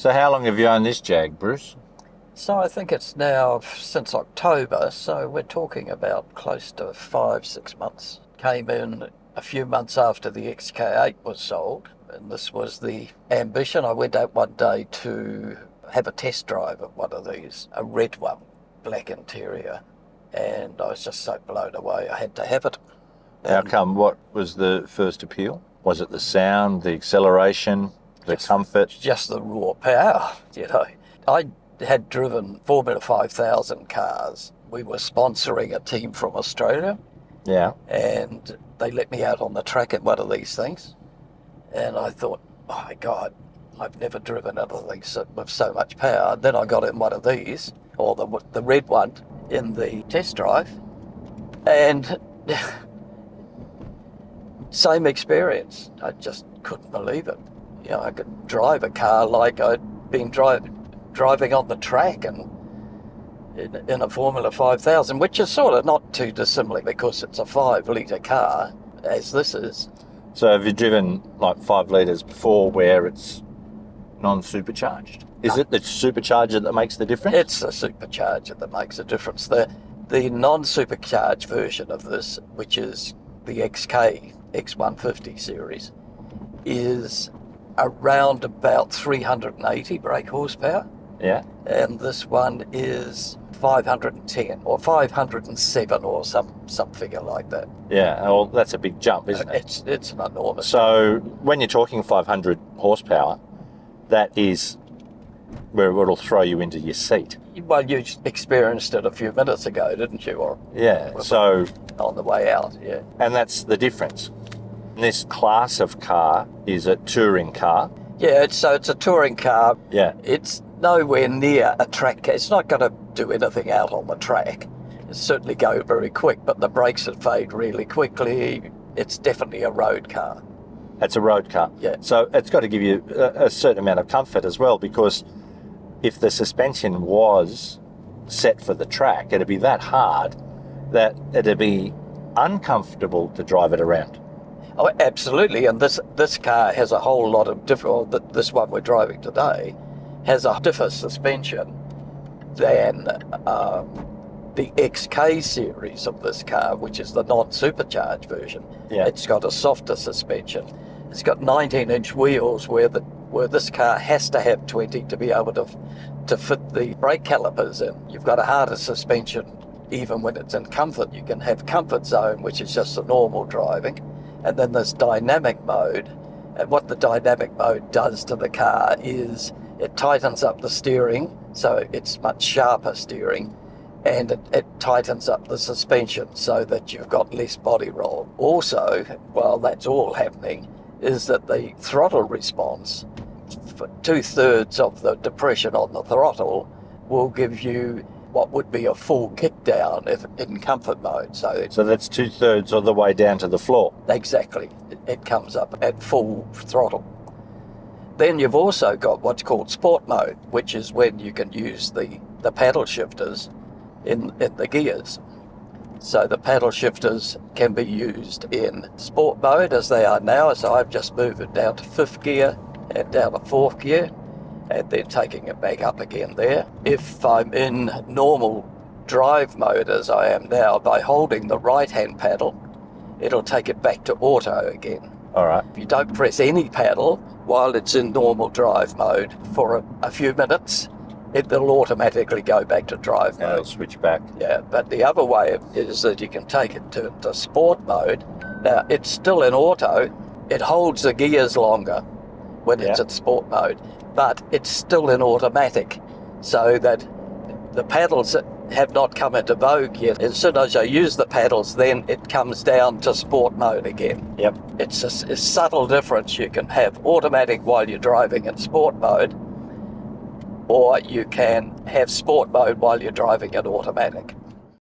So how long have you owned this Jag, Bruce? So I think it's now since October, so we're talking about close to 5-6 months. Came in a few months after the XK8 was sold, and this was the ambition. I went out one day to have a test drive of one of these, a red one, black interior, and I was just so blown away I had to have it. How come? What was the first appeal? Was it the sound, the acceleration, the comfort? Just the raw power, you know. I had driven Formula 5000 cars. We were sponsoring a team from Australia. Yeah. And they let me out on the track in one of these things. And I thought, oh my God, I've never driven anything with so much power. Then I got in one of these, or the red one, in the test drive. And same experience. I just couldn't believe it. You know, I could drive a car like I'd been driving on the track and in a Formula 5000, which is sort of not too dissimilar because it's a 5-litre car, as this is. So have you driven like 5 litres before where it's non-supercharged? Is it the supercharger that makes the difference? It's the supercharger that makes a difference. The non-supercharged version of this, which is the XK X150 series, is around about 380 brake horsepower. Yeah. And this one is 510 or 507 or some figure like that. Yeah, well, that's a big jump, isn't it? It's an enormous. So when you're talking 500 horsepower, that is where it'll throw you into your seat. Well, you experienced it a few minutes ago, didn't you? Or yeah, so on the way out, yeah. And that's the difference. This class of car is a touring car. Yeah, it's a touring car. Yeah. It's nowhere near a track. It's not going to do anything out on the track. It's certainly go very quick, but the brakes would fade really quickly. It's definitely a road car. It's a road car. Yeah. So it's got to give you a certain amount of comfort as well, because if the suspension was set for the track, it'd be that hard that it'd be uncomfortable to drive it around. Oh, absolutely. And this car has a whole lot of different. This one we're driving today has a different suspension than the XK series of this car, which is the non-supercharged version. Yeah. It's got a softer suspension. It's got 19-inch wheels where this car has to have 20 to be able to fit the brake calipers in. You've got a harder suspension even when it's in comfort. You can have comfort zone, which is just the normal driving, and then there's dynamic mode. And what the dynamic mode does to the car is it tightens up the steering, so it's much sharper steering, and it tightens up the suspension so that you've got less body roll. Also, while that's all happening, is that the throttle response, for 2/3 of the depression on the throttle, will give you what would be a full kick down if in comfort mode. So that's 2/3 of the way down to the floor. Exactly. It comes up at full throttle. Then you've also got what's called sport mode, which is when you can use the paddle shifters in the gears. So the paddle shifters can be used in sport mode as they are now. So I've just moved it down to 5th gear and down to 4th gear, and then taking it back up again there. If I'm in normal drive mode as I am now, by holding the right-hand paddle, it'll take it back to auto again. All right. If you don't press any paddle while it's in normal drive mode for a few minutes, it'll automatically go back to drive mode. It'll switch back. Yeah, but the other way is that you can take it to sport mode. Now, it's still in auto. It holds the gears longer when it's in sport mode, but it's still in automatic, so that the paddles have not come into vogue yet. As soon as I use the paddles, then it comes down to sport mode again. Yep. It's a subtle difference. You can have automatic while you're driving in sport mode, or you can have sport mode while you're driving in automatic.